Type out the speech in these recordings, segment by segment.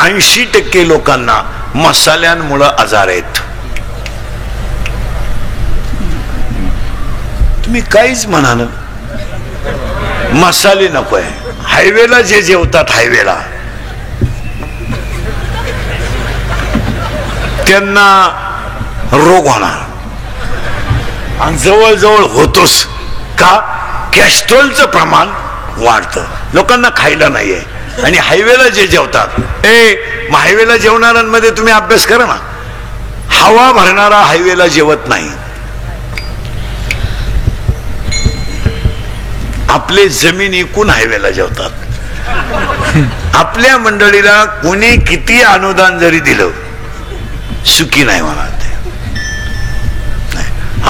80% लोकांना मसाल्यांमुळे आजार आहेत. तुम्ही काहीच म्हणा ना, मसाले नकोय. हायवेला जे जेवतात हायवेला त्यांना रोग होणार आणि जवळजवळ होतोच. का? कॅस्ट्रॉलचं प्रमाण वाढतं, लोकांना खायला नाहीये. आणि हायवेला जे जेवतात, हायवेला जेवणाऱ्यांमध्ये तुम्ही अभ्यास करा ना, हवा भरणारा हायवेला जेवत नाही. आपले जमीन इकून हायवेला जेवतात. आपल्या मंडळीला कोणी किती अनुदान जरी दिलं सुखी नाही होणार ते.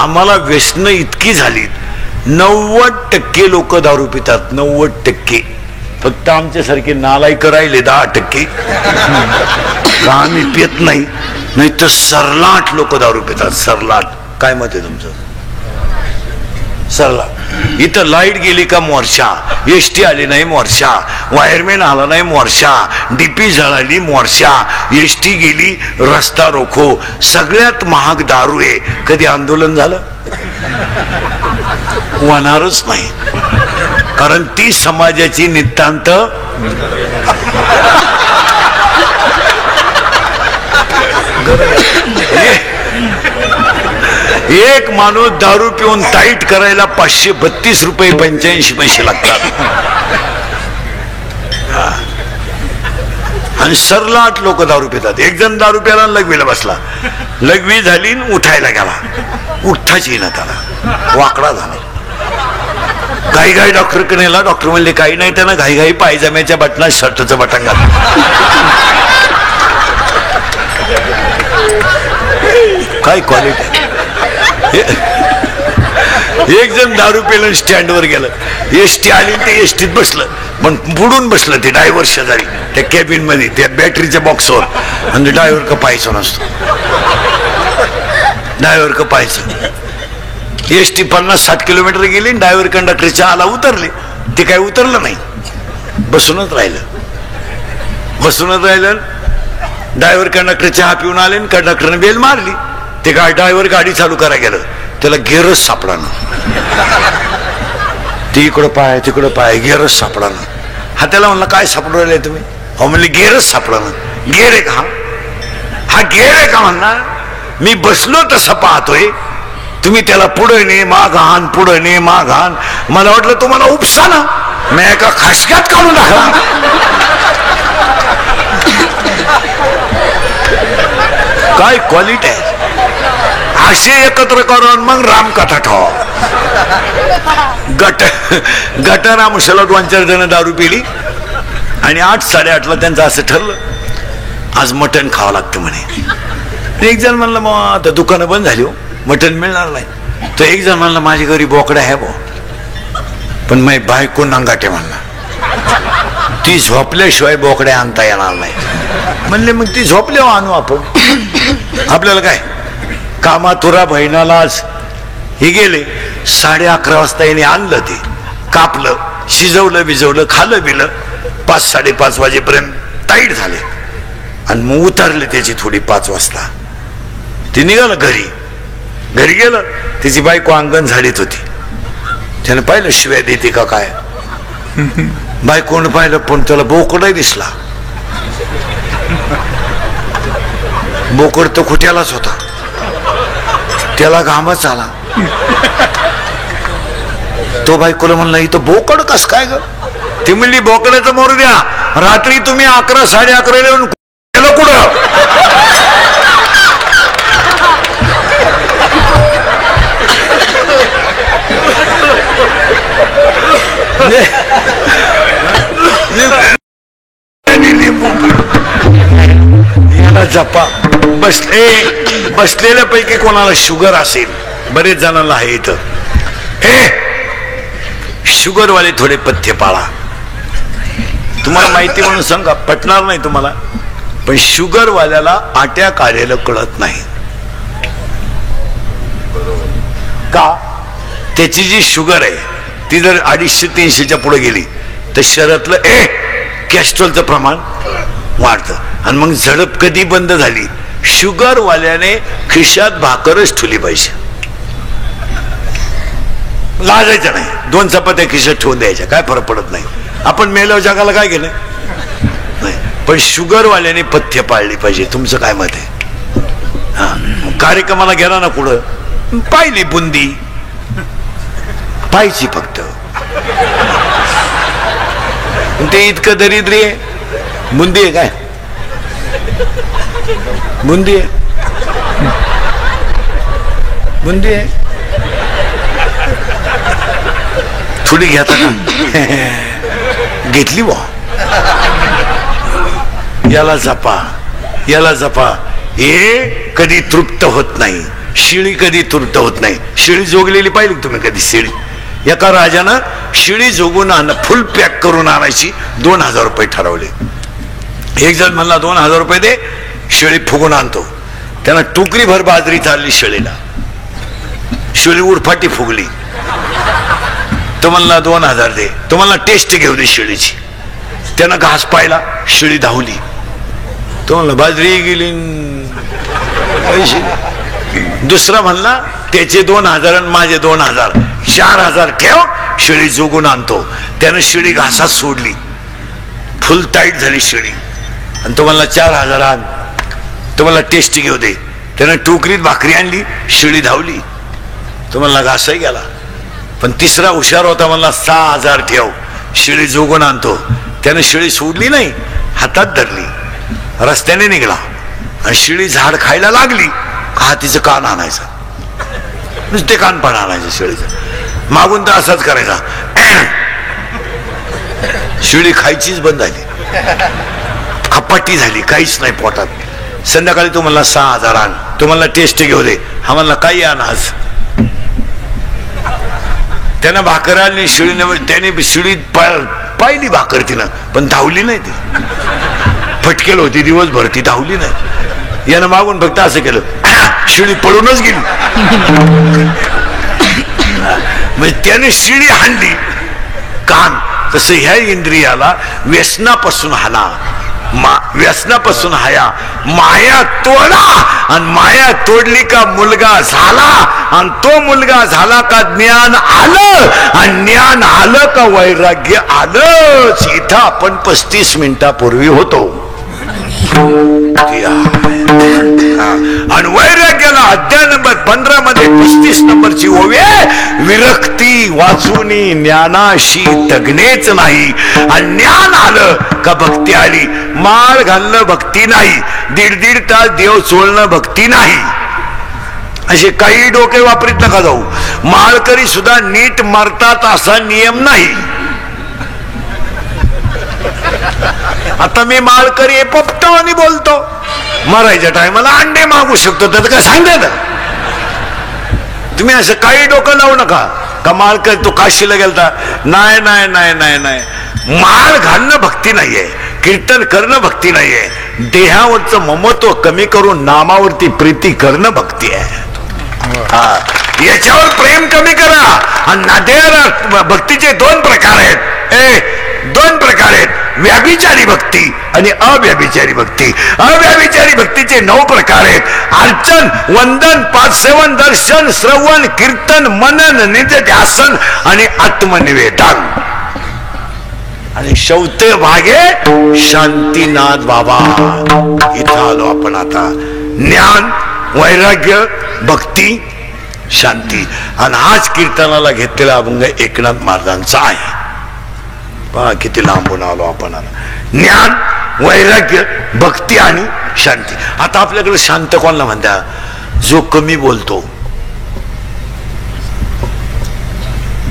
आम्हाला व्यसनं इतकी झालीत, 90% लोक दारू पितात. 90%. फक्त आमच्यासारखे नालायक राहिले 10%. का आम्ही पित नाही, नाही तर सरलाट लोक दारू पितात. सरलाट. काय मत आहे तुमचं? सरलाट. इथं लाईट गेली का मोर्चा, एसटी आली नाही मोर्चा, वायरमॅन आला नाही मोर्चा, डीपी जळाली मोर्चा, एसटी गेली रस्ता रोखो. सगळ्यात महाग दारू आहे. कधी आंदोलन झालं? होणारच नाही, कारण ती समाजाची नितांत एक माणूस दारू पिऊन टाईट करायला 532 रुपये 85 पैसे लागतात. आणि सरलाट लोक दारू पितात. एक जण दारू प्याला लघवीला बसला, लघवी झाली उठायला गेला, उठताच ना त्याला, वाकडा झाला. घाई घाई डॉक्टरकडे नेला. डॉक्टर म्हणले काही नाही, त्यानं घाई घाई पायजम्याच्या बटनात शर्टचं बटन घातलं. काय क्वालिटी. एक जण दारू पेलं स्टँडवर गेलं, एसटी आली, ते एसटीत बसलं, पण बुडून बसलं ते ड्रायव्हर शेजारी त्या कॅबिन मध्ये, त्या बॅटरीच्या बॉक्सवर. आणि ड्रायव्हर का पाहायचं नसतो, ड्रायव्हर का पाहायचं. एसटी 50-60 किलोमीटर गेली, ड्रायव्हर कंडक्टरच्या आला उतरले. ते काय उतरलं नाही, बसूनच राहिलं. ड्रायव्हर कंडक्टर चहा पिऊन आले, कंडक्टरने बेल मारली. ते काय ड्रायव्हर गाडी चालू करायला गेलं, त्याला गेअरच सापडा ना. ती इकडं पाय तिकडं पाय, गेअरच सापडा ना. हा त्याला म्हणला काय सापडू राहिले तुम्ही? हो म्हणले गेअरच सापडा ना. गेअर आहे का? हा गेअर आहे का म्हणणार? मी बसलो तसं पाहतोय, तुम्ही त्याला पुढे ने माग आण, पुढे ने माग आण. मला वाटलं तुम्हाला उपसा ना, मी एका खासक्यात काढून टाकला. काय क्वालिटी आहे. असे एकत्र करून मग रामकथा ठेवा. गटारामुशाला 2-4 जण दारू पिली आणि 8-8:30 त्यांचं असं ठरलं, आज मटण खावं लागतं म्हणे. एक जण म्हणलं मग आता दुकानं बंद झाली, हो मटण मिळणार नाही. तर एक जण म्हणलं माझ्या घरी बोकडा आहे बो, पण माझी बायको नंगाटे म्हणला, ती झोपल्याशिवाय बोकडे आणता येणार नाही. म्हणले मग ती झोपल्यावर आणू आपण, आपल्याला काय. कामातुरा बहिणालाच हे गेले. 11:30 वाजता याने आणलं, ते कापलं, शिजवलं बिजवलं, खाल्लं बिलं. 5-5:30 वाजेपर्यंत टाईट झाले आणि मग उतरले त्याची थोडी. 5 वाजता ते निघालं घरी. घरी गेलं, त्याची बायको अंगण झाडीत होती. त्याने पाहिलं शिव्या देते का काय. बायकोनं पाहिलं, पण त्याला बोकडही दिसला. बोकड तर खुट्यालाच होता, त्याला घामच आला. तो बायकोला म्हणला इथं बोकड कस काय ग? ती म्हणली बोकडाचं मोरू द्या, रात्री तुम्ही 11-11:30 येऊन गेलो कुठं? जपा. बसलेल्यापैकी कोणाला शुगर असेल, बरेच जणांना आहे इथं, शुगरवाले थोडे पथ्य पाळा. तुम्हाला माहिती म्हणून सांगा, पटणार नाही तुम्हाला, पण शुगरवाल्याला आट्या कार्याला कळत नाही. का? त्याची जी शुगर आहे ती जर 250-300च्या पुढे गेली तर शरीरातलं कॅस्ट्रॉलचं प्रमाण वाढतं. आणि मग झडप कधी बंद झाली? शुगरवाल्याने खिशात भाकरच ठेवली पाहिजे, लाजायचं नाही. 2 चपात्या खिशात ठेवून द्यायच्या, काय फरक पडत नाही. आपण मेल्यावर जगाला काय केलं नाही. पण शुगरवाल्याने पथ्य पाळली पाहिजे. तुमचं काय मत आहे? हा, कार्यक्रमाला गेला ना कुठं, पाहिली बुंदी पाहिजे फक्त, ते इतकं दरिद्री आहे. बुंदी आहे काय? बुंदी आहे, बुंदी आहे. थोडी घ्याता का? घेतली बा. याला जपा, याला जपा. हे कधी तृप्त होत नाही. शिळी कधी तृप्त होत नाही. शिळी जोगलेली पाहिली तुम्ही कधी? शिळी एका राजानं शिळी जोगून फुल पॅक करून आणायची. 2000 रुपये ठरवले. एक जण म्हणला 2000 रुपये दे, शिळी फुगून आणतो. त्यानं टोकरी भर बाजरी चालली शिळीला. शिळी उडफाटी फुगली. तो म्हणला 2000 दे. तो म्हणला टेस्ट घेऊ दे शिळीची. त्यानं घास पाहिला, शिळी धावली. तो म्हणला बाजरी गेली. दुसरा म्हणला त्याचे 2000 आणि माझे 2000, 4000 ठेव, शिळी जोगून आणतो. त्यानं शिळी घासात सोडली. फुल टाईट झाली शिळी. आणि तो म्हणला 4000 आण. तो म्हणला टेस्ट घेऊ दे. त्यानं टोकरीत भाकरी आणली, शिळी धावली. तो म्हणला घासही गेला. पण तिसरा हुशार होता, म्हणला 6000 ठेव, शिळी जोगून आणतो. त्यानं शिळी सोडली नाही, हातात धरली, रस्त्याने निघाला. आणि शिळी झाड खायला लागली का तिचं कान आणायचं, नुसते कानपण आणायचं शिळीचं. मागून तर असाच करायचा. शिळी खायचीच बंद झाली, खपाटी झाली, काहीच नाही पोटात. संध्याकाळी तो म्हणला 6000 आण. तो म्हणला टेस्ट घेऊ दे. हा म्हणला काही आण आज. त्यानं भाकर आणली शिळीने. त्याने शिळी पाहिली भाकर तिनं, पण धावली नाही. ती फटकेल होती दिवसभर, ती धावली नाही. यानं मागून फक्त असं केलं, शिळी पळूनच गेली. म्हणजे त्याने शिळी हाणली कान. तसं ह्या इंद्रियाला व्यसनापासून हाना, व्यसनापासून हाया. माया तोडा, आणि माया तोडली का मुलगा झाला, आणि तो मुलगा झाला का ज्ञान आलं, आणि ज्ञान आलं का वैराग्य आलंच. इथं आपण 35 मिनिटापूर्वी होतो. आणि वैराग्याला अध्याय नंबर 15 मध्ये 35 नंबरची ओवी आहे, विरक्ती वाचूनी ज्ञानाशी तगणेच नाही. आणि ज्ञान आलं का भक्ती आली. माळ घालणं भक्ती नाही, 1.5 तास देव चोळणं भक्ती नाही. असे काही डोके वापरीत नका जाऊ. माळकरी सुद्धा नीट मरतात असा नियम नाही. आता मी माळकरी पोपटावानी बोलतो, मरायच्या टायमाला अंडे मागू शकतो, त्याचं काय सांगतात? तुम्ही असं काही डोकं लावू नका. का माळकरी तो काशीला गेलता? नाही नाही नाही नाही नाही. माळ घालणं भक्ती नाहीये, कीर्तन करणं भक्ती नाहीये. देहावरचं ममत्व कमी करून नामावरती प्रीती करणं भक्ती आहे. याच्यावर प्रेम कमी करा. आणि भक्तीचे 2 प्रकार आहेत. 2 प्रकार आहेत, व्याभिचारी भक्ती आणि अव्याभिचारी भक्ती. अव्याभिचारी भक्तीचे 9 प्रकार आहेत. अर्चन, वंदन, पादसेवन, दर्शन, श्रवण, कीर्तन, मनन, निधिध्यासन आणि आत्मनिवेदन. आणि शेवटे भागे शांतीनाथ बाबा. इथं आलो आपण आता. ज्ञान, वैराग्य, भक्ती, शांती. आणि आज कीर्तनाला घेतलेला अभंग एकनाथ महाराजांचा आहे. पहा किती लांबून आलो आपण. ज्ञान, वैराग्य, भक्ती आणि शांती. आता आपल्याकडे शांत कोणाला म्हणता? जो कमी बोलतो.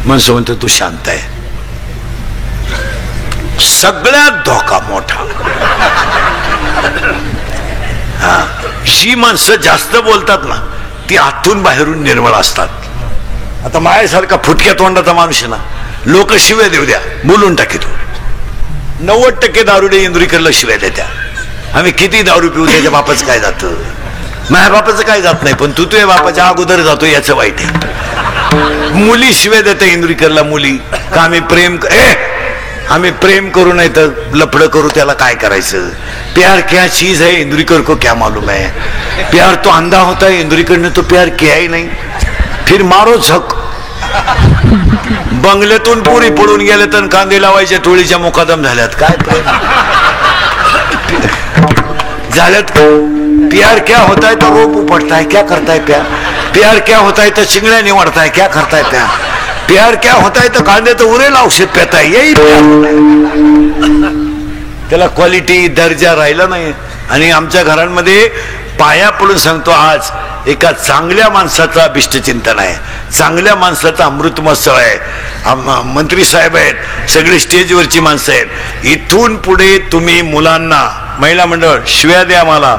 माणसं म्हणतो तू शांत आहे. सगळ्यात धोका मोठा. जी माणसं जास्त बोलतात ना, ती आतून बाहेरून निर्मळ असतात. आता माझ्यासारखा फुटक्या तोंडाचा माणूस आहे ना, लोक शिव्या देऊ द्या, बोलून टाकीतो. 90% दारुडे इंदुरीकरला शिव्या देत्या. आम्ही किती दारू पिऊ, त्याच्या बापाचं काय जातं? माझ्या बापाचं काय जात नाही, पण तू तुझ्या बापाच्या अगोदर जातो याचं वाईट आहे. मुली शिव्या देते इंदुरीकरला, मुली का आम्ही प्रेम आम्ही प्रेम करू नाही तर लफडं करू, त्याला काय करायचं? प्यार क्या चीज है इंदुरीकर को क्या मालूम है? प्यार तो अंधा होता है, इंदुरीकर ने तो प्यार किया ही नहीं. फिर मारो झक. बंगल्यातून पुरी पडून गेले तर कांदे लावायच्या टोळीच्या मुकादम झाल्यात. काय झाल्यात? प्यार क्या होता है तो रोप उपटता है, क्या करता है प्यार? प्यार क्या होता है तो चिंगड्या निवडता है, क्या करता है प्यार? प्यार क्या होता है तो कांदे तो उरेल औषध पेता है, यही प्यार होता है. त्याला क्वालिटी दर्जा राहिला नाही. आणि आमच्या घरांमध्ये पाया पडून सांगतो, आज एका चांगल्या माणसाचा अभिष्टचिंतन आहे, चांगल्या माणसाचा अमृत महोत्सव आहे. मंत्री साहेब आहेत, सगळी स्टेजवरची माणसं आहेत. इथून पुढे तुम्ही मुलांना, महिला मंडळ शिव्या द्या मला,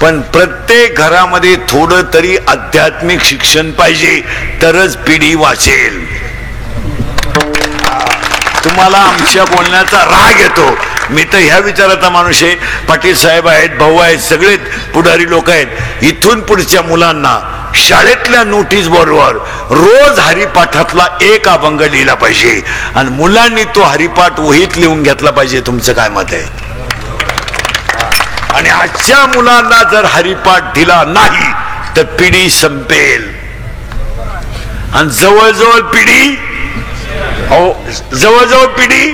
पण प्रत्येक घरामध्ये थोडं तरी आध्यात्मिक शिक्षण पाहिजे, तरच पिढी वाचेल. तुम्हाला आमच्या बोलण्याचा राग येतो, मी तर ह्या विचाराचा माणूस आहे. पाटील साहेब आहेत, भाऊ आहेत, सगळे पुढारी लोक आहेत. इथून पुढच्या मुलांना शाळेतल्या नोटीस बोर्डवर रोज हरिपाठातला एक अभंग लिहिला पाहिजे आणि मुलांनी तो हरिपाठ वहीत लिहून घेतला पाहिजे. तुमचं काय मत आहे? आणि आजच्या मुलांना जर हरिपाठ दिला नाही तर पिढी संपेल. आणि जवळजवळ पिढी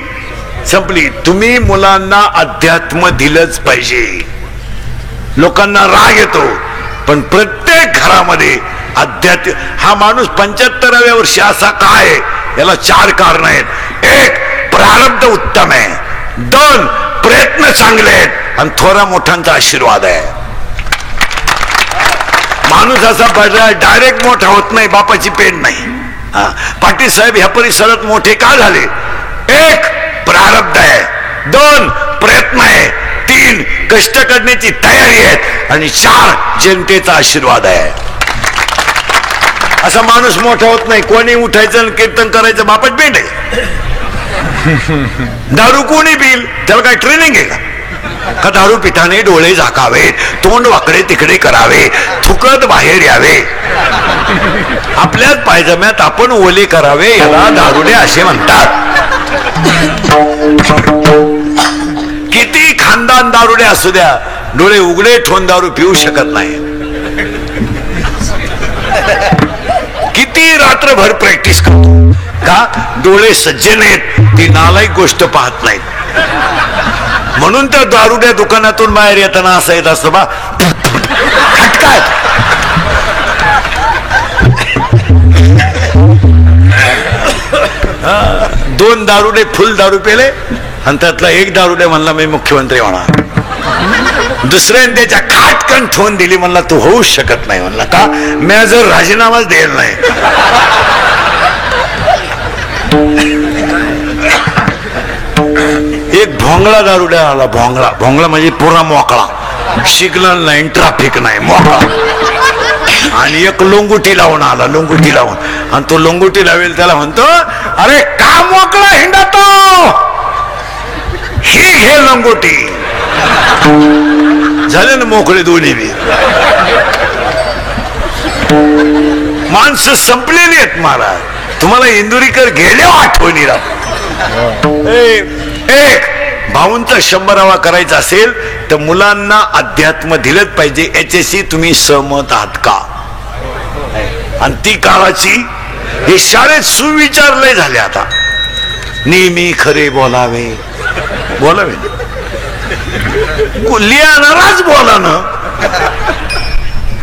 संपली. तुम्ही मुलांना अध्यात्म दिलंच पाहिजे. लोकांना राग येतो, पण प्रत्येक घरामध्ये अध्यात्म. हा माणूस 75व्या वर्षी असा काय? याला 4 कारण आहेत. 1, प्रारब्ध उत्तम आहे. 2, प्रयत्न चांगले आहेत आणि थोरा मोठ्यांचा आशीर्वाद आहे. माणूस असा डायरेक्ट मोठा होत नाही, बापाची पेन नाही. पाटील साहेब ह्या परिसरात मोठे का झाले? 1, प्रारब्ध आहे. 2, प्रयत्न आहे. 3, कष्ट करण्याची तयारी आहे. आणि 4, जनतेचा आशीर्वाद आहे. असा माणूस मोठा होत नाही. कोणी उठायचं कीर्तन करायचं, बापट पेंड आहे. दारू कोणी पिल, त्याला काय ट्रेनिंग आहे का? दारू पिठाने डोळे झाकावे, तोंड वाकडे तिकडे करावे, थुकत बाहेर यावे, आपल्याच पायजम्यात आपण ओले करावे, याला दारुडे असे म्हणतात. किती खानदान दारुडे असू द्या, डोळे उघडे ठेवून दारू पिऊ शकत नाही. किती रात्रभर प्रॅक्टिस करतो का? डोळे सज्जन आहेत, ती नालायक गोष्ट पाहत नाहीत. म्हणून त्या दारुड्या दुकानातून बाहेर येताना असं येत असतं बा, खटकाय. दोन दारुडे फुल दारू पेले आणि त्यातला एक दारुडे म्हणला मी मुख्यमंत्री होणार. दुसऱ्याने त्याच्या खाटकन ठेवून दिली, म्हणला तू होऊच शकत नाही. म्हणला का? मी जर राजीनामाच द्यायला नाही. एक भोंगळा दारुड्या आला. भोंगळा म्हणजे पुरा मोकळा, सिग्नल नाही, ट्रॅफिक नाही, मोकळा. आणि एक लोंगुटी लावून आला, लोंगुटी लावून. आणि तो लोंगुटी लावेल त्याला म्हणतो, अरे का मोकळा हिंडतो, ही घे लोंगुटी. झाले ना मोकळे दोन्ही बी. माणसं संपलेली आहेत महाराज. तुम्हाला इंदुरीकर गेले आठवणी राहतो. एक भाऊंचा 100वा करायचा असेल तर मुलांना अध्यात्म दिलंच पाहिजे. याच्याशी तुम्ही सहमत आहात का? आणि ती काळाची हे शाळेत सुविचारले झाले. आता नेहमी खरे बोलावे, लिहाणाराच बोला ना.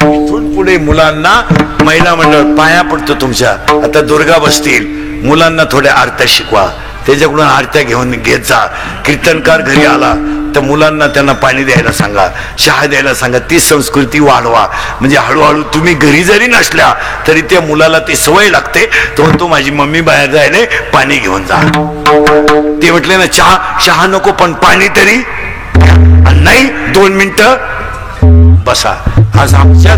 इथून पुढे मुलांना, महिला मंडळ पाया पडतो तुमच्या. आता दुर्गा बसतील, मुलांना थोड्या आरत्या शिकवा, त्याच्याकडून आरत्या घेऊन घेत जा. कीर्तनकार घरी आला तर मुलांना त्यांना पाणी द्यायला सांगा, चहा द्यायला सांगा. ती संस्कृती वाढवा. म्हणजे हळूहळू तुम्ही घरी जरी नसल्या तरी त्या मुलाला ती सवय लागते. तो म्हणतो माझी मम्मी बाहेर जायले, पाणी घेऊन जा. ते म्हटले ना चहा नको पण पाणी तरी नाही, 2 मिनिटं बसा. आज आमच्या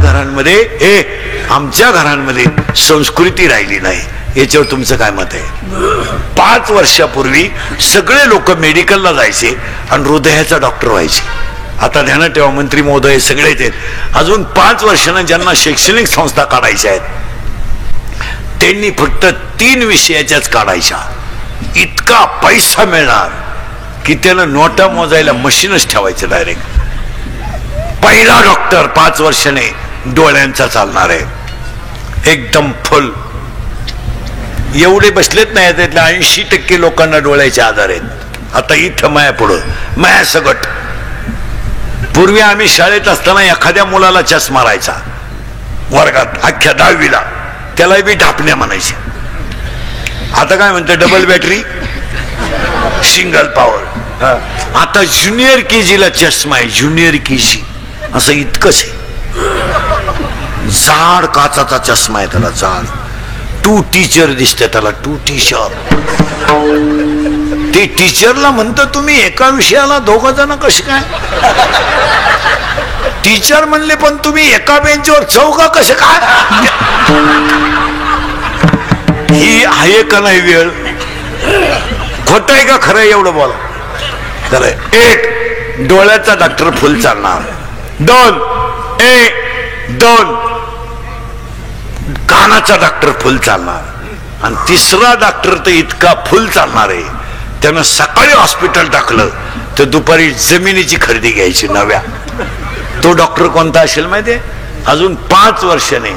घरांमध्ये संस्कृती राहिली नाही. याच्यावर तुमचं काय मत आहे? 5 वर्षापूर्वी सगळे लोक मेडिकलला जायचे आणि हृदयाचा डॉक्टर व्हायचे. आता ध्यानात ठेवा, मंत्री महोदय सगळेच आहेत. अजून 5 वर्षांना ज्यांना शैक्षणिक संस्था काढायच्या आहेत त्यांनी फक्त 3 विषयाच्याच काढायच्या. इतका पैसा मिळणार की त्यानं नोटा मोजायला मशीनच ठेवायचं डायरेक्ट. पहिला डॉक्टर 5 वर्षाने डोळ्यांचा चालणार आहे, एकदम फुल. एवढे बसलेत नाही, त्यातल्या 80% लोकांना डोळ्याचे आजार आहेत. आता इथं माया पुढं माया सगट. पूर्वी आम्ही शाळेत असताना एखाद्या मुलाला चष्मा राहायचा वर्गात अख्ख्या 10वीला, त्याला बी ढापण्या म्हणायचे. आता काय म्हणते, डबल बॅटरी सिंगल पॉवर. आता ज्युनियर केजीला चष्मा आहे, ज्युनियर केजी असं इतकंच आहे. जाड काचाचा चष्मा आहे त्याला, जाड. 2 टीचर दिसते त्याला, 2 टीचर. ते टीचरला म्हणतं तुम्ही एका विषयाला 2 जण कसे काय टीचर म्हणले, पण तुम्ही एका बेंचवर 4 कसे काय. ही आहे का नाही वेळ, खोट आहे का खरं आहे, एवढं बोला. खरंय. 1 डोळ्याचा डॉक्टर फुल चालणार. 2 कानाचा डॉक्टर फुल चालणार. आणि 3रा डॉक्टर तर इतका फुल चालणार आहे, त्यानं सकाळी हॉस्पिटल टाकलं तर दुपारी जमिनीची खरेदी घ्यायची नव्या. तो डॉक्टर कोणता असेल माहितीये? अजून 5 वर्षाने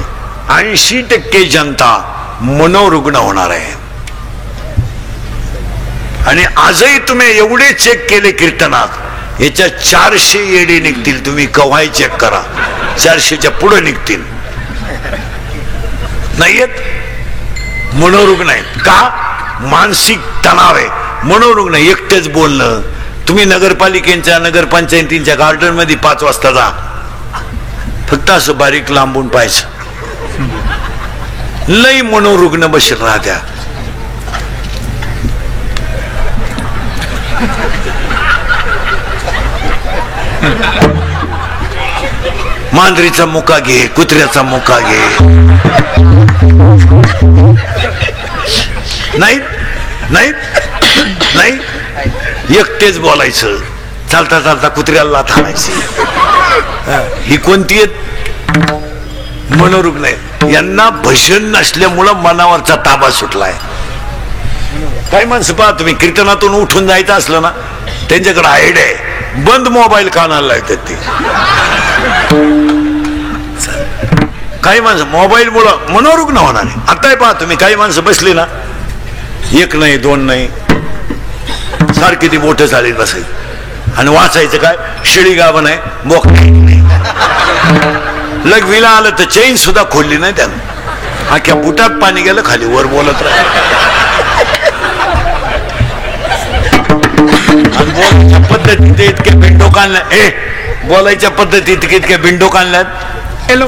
80% जनता मनोरुग्ण होणार आहे. आणि आजही तुम्ही एवढे चेक केले कीर्तनात, याच्या 400 येडे निघतील. तुम्ही कव्हाही चेक करा, 400च्या पुढे निघतील. नाही येत, मनोरुग्ण आहेत. का? मानसिक तणाव आहे. मनोरुग्ण एकटेच बोलणं. तुम्ही नगरपालिकेच्या नगरपंचायतींच्या गार्डन मध्ये 5 वाजता जा, फक्त असं बारीक लांबून पाहायचं. लई मनोरुग्ण बसेल राहत्या. मांजरीचा मुका घे, कुत्र्याचा मुका घे. नाही नाही नाही, एकटेच बोलायचं. चालता चालता कुत्र्याला थांबायची. ही कोणती आहेत? मनोरुग्ण आहेत. यांना भजन नसल्यामुळं मनावरचा ताबा सुटलाय. काही माणसं पहा तुम्ही, कीर्तनातून उठून जायचं असलं ना, त्यांच्याकडे आयडिया आहे, बंद मोबाईल कानाला लावतात ते. काही माणसं मोबाईल मुळे मनोरुग्ण होणार आहे. आता पहा तुम्ही, काही माणसं बसली ना, 1 नाही 2 नाही, सारखी ती बोटं चालीत बसायची. आणि वाचायचं काय? शिळी गाभण आहे, बोक नाही. लग्वीला आलं तर चैन सुद्धा खोलली नाही त्यानं, अख्ख्या बुटात पाणी गेलं खाली, वर बोलत राहिलं. आणि बोलायच्या पद्धतीत इतक्या बिंडोक आणल्या, बोलायच्या पद्धतीत इतक्या बिंडोक आणल्यात. Hello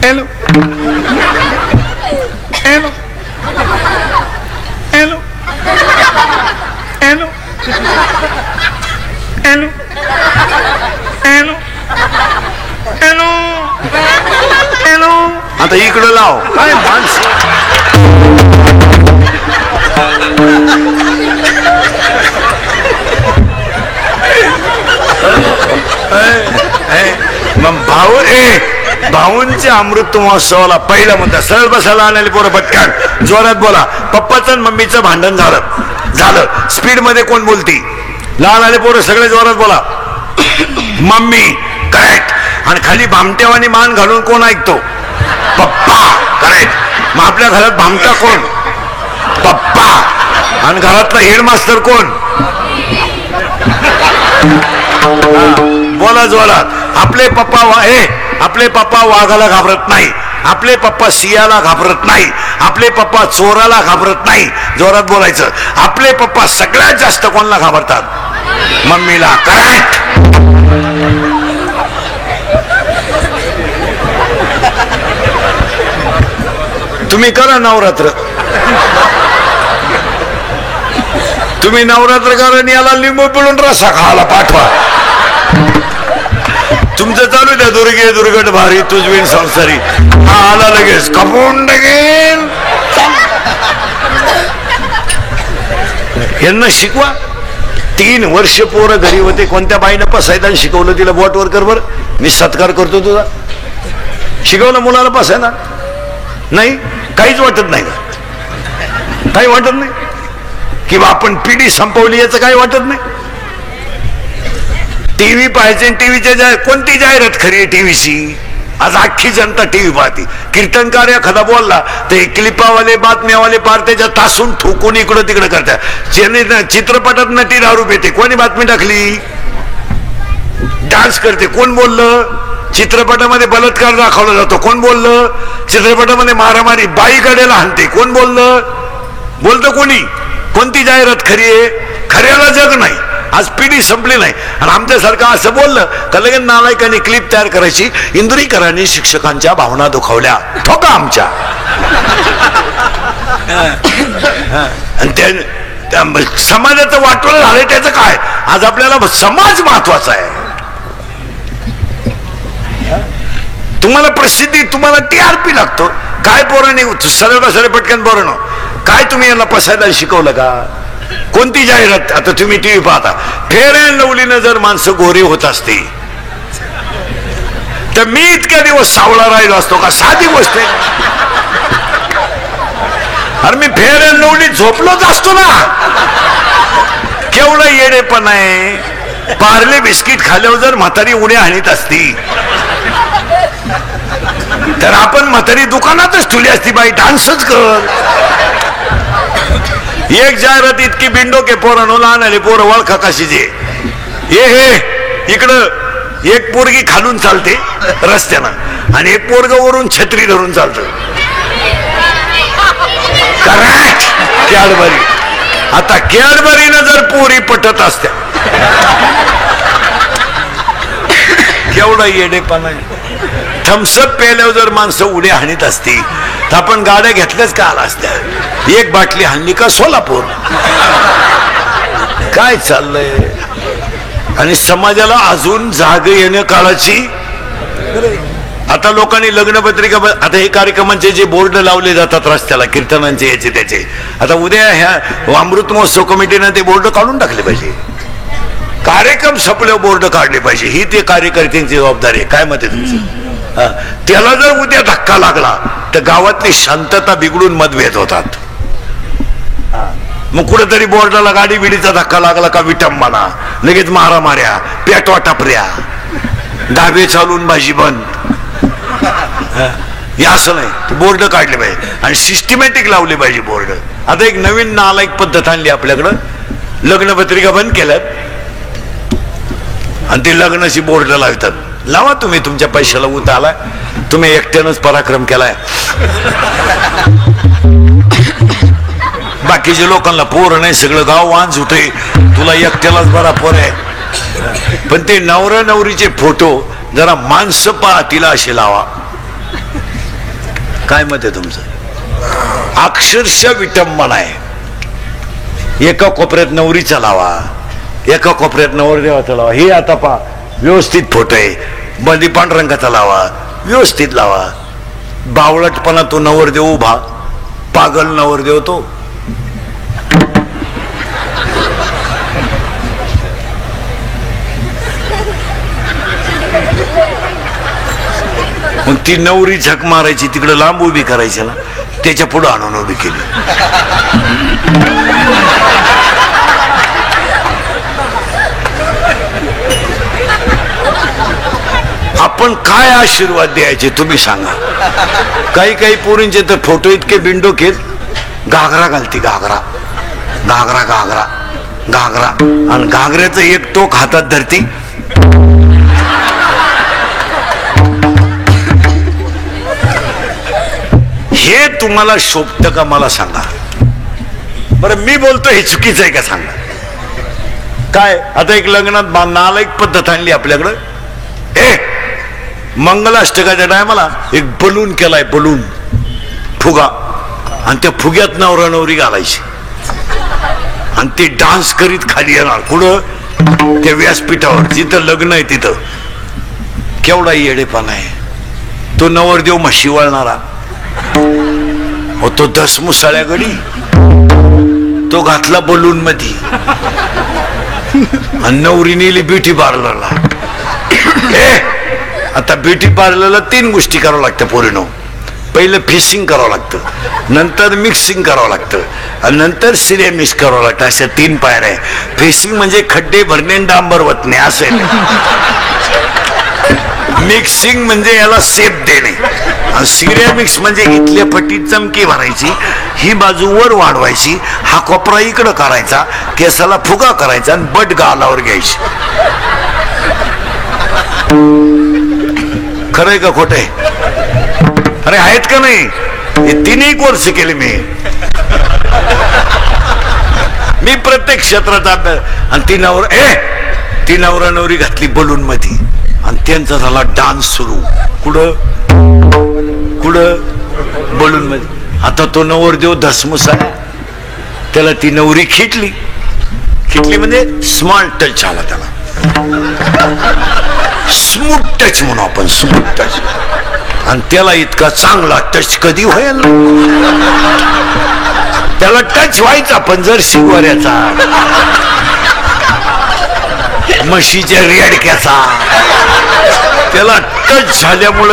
hello hello hello hello hello hello hello hello. आता इकडं लाव. काय माणसं, मग भाऊंच्या अमृत महोत्सवाला पहिला मुद्दा, सरळ बसायला आलेले पोरं पटकन जोरात बोला. पप्पाचं आणि मम्मीचं भांडण झालं. स्पीड मध्ये कोण बोलती? लहान आले पोरं सगळे जोरात बोला. Mummy, correct. आणि खाली भामटेवानी मान घालून कोण ऐकतो? पप्पा, करेक्ट. मग आपल्या घरात भामटा कोण? पप्पा. आणि घरातला हेडमास्टर कोण? बोला जोरात. आपले पप्पा वाघाला घाबरत नाही, आपले पप्पा सिंहाला घाबरत नाही, आपले पप्पा चोराला घाबरत नाही. जोरात बोलायचं. आपले पप्पा सगळ्यात जास्त कोणाला घाबरतात? मम्मीला. करेक्ट. तुम्ही करा नवरात्र, तुम्ही नवरात्र करा आणि याला लिंबू पिळून रस्सा खायला पाठवा. तुमचं चालू द्या, दुर्गे दुर्गट भारी तुझवीन संसारी. हा आला लगेच, कपून टाकेल. यांना शिकवा. 3 वर्ष पोरं घरी होते, कोणत्या बाईनं पसायदान शिकवलं तिला? बोटवर कर बर, मी सत्कार करतो तुझा. शिकवलं मुलाला पसायदान? नाही, काहीच वाटत नाही का? काही वाटत नाही किंवा आपण पिढी संपवली याचं काही वाटत नाही. टीव्ही पाहायचे, टीव्हीच्या कोणती जाहिरात खरी आहे टीव्हीची? आज अख्खी जनता टीव्ही पाहते. कीर्तनकार एखादा बोलला ते क्लिपावाले बातम्यावाले पार त्याच्या तासून ठोकून इकडं तिकडं करतात. चित्रपटात नटी दारू पिते, कोणी बातमी टाकली? डान्स करते, कोण बोललं? चित्रपटामध्ये बलात्कार दाखवला जातो, कोण बोललं? चित्रपटामध्ये मारामारी बाईकडेला हाणते, कोण बोललं? बोलतं कोणी? कोणती जाहिरात खरी आहे? खऱ्याला जग नाही. आज पिढी संपली नाही. आणि आमच्यासारखं असं बोललं का लगेच नालायकांनी क्लिप तयार करायची. इंदुरीकरांनी शिक्षकांच्या भावना दुखावल्या, ठोका आमच्या. आणि समाजाचं वाटोळं झालंय, त्याचं काय? आज आपल्याला समाज महत्वाचा आहे. तुम्हाला प्रसिद्धी, तुम्हाला टीआरपी लागतो. काय पोरांनी सरळ सरळ पटकन पोरांनो, काय तुम्ही यांना पसायला शिकवलं का? कोणती जाहिरात? आता तुम्ही टीव्ही पाहता, फेअर अँड लवलीनं जर माणसं गोरी होत असते तर मी इतक्या दिवस सावळा राहिलो असतो का? साधी गोष्ट आहे. अरे मी फेअर अँड लवली झोपलोच असतो ना. केवढं येडेपण आहे. पार्ले बिस्किट खाल्यावर जर म्हातारी उड्या हाणीत असती तर आपण म्हातारी दुकानातच ठेवली असती. बाई डान्सच कर. एक जाहिरात इतकी बिंडो के पोरांनो, लहान आले पोरं वळखा कशीचे. हे इकडं एक पोरगी खालून चालते रस्त्यानं आणि एक पोरग वरून छत्री धरून चालतं. करेक्ट. कॅडबरी. आता कॅडबरीनं जर पोरी पटत असत्या, केवढा येडेपणा आहे. थम्सअप प्यायल्यावर जर माणसं उड्या हाणीत असती तर आपण गाड्या घेतल्याच का आला असत्या. एक बाटली हाणली का सोलापूर. काय चाललंय? आणि समाजाला अजून जाग येण्या काळाची. आता लोकांनी लग्नपत्रिका, आता हे कार्यक्रमांचे जे बोर्ड लावले जातात रस्त्याला, कीर्तनांचे याचे त्याचे, आता उद्या ह्या अमृत महोत्सव कमिटीनं ते बोर्ड काढून टाकले पाहिजे. कार्यक्रम संपल्यावर बोर्ड काढले पाहिजे. ही ते कार्यकर्त्यांची जबाबदारी आहे. काय मत आहे तुमचं? त्याला जर उद्या धक्का लागला तर गावातली शांतता बिघडून मतभेद होतात. मग कुठेतरी बोर्डाला गाडी बिडीचा धक्का लागला का विटंबना, लगेच मारामाऱ्या, पेटवा टापऱ्या, डाबे चालून भाजी बंद. हे असं नाही. बोर्ड काढले पाहिजे आणि सिस्टमॅटिक लावले पाहिजे बोर्ड. आता एक नवीन नालायक पद्धत आणली आपल्याकडं. लग्नपत्रिका बंद केल्यात आणि ते लग्नाची बोर्ड लावतात. लावा तुम्ही, तुमच्या पैशाला उत आलाय, तुम्ही एकट्यानंच पराक्रम केलाय. बाकीच्या लोकांना पोर नाही, सगळं गाव वांज होते, तुला एकट्यालाच बरा पोर आहे. पण ते नवरा नवरीचे फोटो जरा माणसं पाहतीला असे लावा. काय मत आहे तुमचं? अक्षरशः विटंबना आहे. एका कोपऱ्यात नवरीचा लावा, एका कोपऱ्यात नवरदेवाचा लावा. हे आता पहा, व्यवस्थित फोटो आहे. मध्ये पांढरंगाचा लावा, व्यवस्थित लावा. बावळटपणा तो नवरदेव उभा, पागल नवरदेव तो. मग ती नवरी झक मारायची, तिकडे लांब उभी करायची ना, त्याच्या पुढे आणून उभी केली. आपण काय आशीर्वाद द्यायचे तुम्ही सांगा. काही काही पोरींचे तर फोटो इतके बिंडो केत, घागरा घालती, घागरा घागरा घागरा घागरा, आणि घागऱ्याचं एक टोक हातात धरती. हे तुम्हाला शोभतं का मला सांगा बरं. मी बोलतो हे चुकीचं आहे का सांगा. काय आता एक लग्नात नालायक पद्धत आणली आपल्याकडं. मंगलाष्टकाच्या टायमाला एक बलून केलाय, बलून फुगा, आणि त्या फुग्यात नवरा नवरी घालायची आणि ते डान्स करीत खाली येणार. कुठं? त्या व्यासपीठावर जिथं लग्न आहे तिथं. केवढा येडेपणा आहे. तो नवरदेव म्हशी वळणारा हो, तो 10 मुसळ्या गडी तो घातला बलून मध्ये, आणि नवरी नेली ब्युटी पार्लरला. आता ब्युटी पार्लरला 3 गोष्टी करावं लागतं पोरीनो. पहिलं फिशिंग करावं लागतं, नंतर मिक्सिंग करावं लागतं आणि नंतर सिरे मिक्स करावं लागतं. अशा 3 पायऱ्या आहे. फिशिंग म्हणजे खड्डे भरणे डांबर वतणे असेल. मिक्सिंग म्हणजे याला शेप देणे. सिरेमिक्स म्हणजे इथल्या पट्टी चमकी भरायची, ही बाजू वर वाढवायची, हा कोपरा इकडं करायचा, केसाला फुगा करायचा आणि बट गालावर घ्यायची. खरंय का खोटंय? अरे आहेत का नाही? हे 3 कोर्स केले मी प्रत्येक क्षेत्रात अभ्यास. आणि ती नवरा नवरी घातली बलून मध्ये आणि त्यांचा झाला डान्स सुरू. कुठं बलून मध्ये. आता तो नवरदेव धसमुसा, त्याला ती नवरी खिटली म्हणजे स्मॉल टच आला त्याला. स्मूथ टच म्हणू आपण, स्मूथ टच. आणि त्याला इतका चांगला टच कधी होईल? त्याला टच व्हायचा पण जर शिगवाऱ्याचा, म्हशीच्या रेडक्याचा. त्याला टच झाल्यामुळे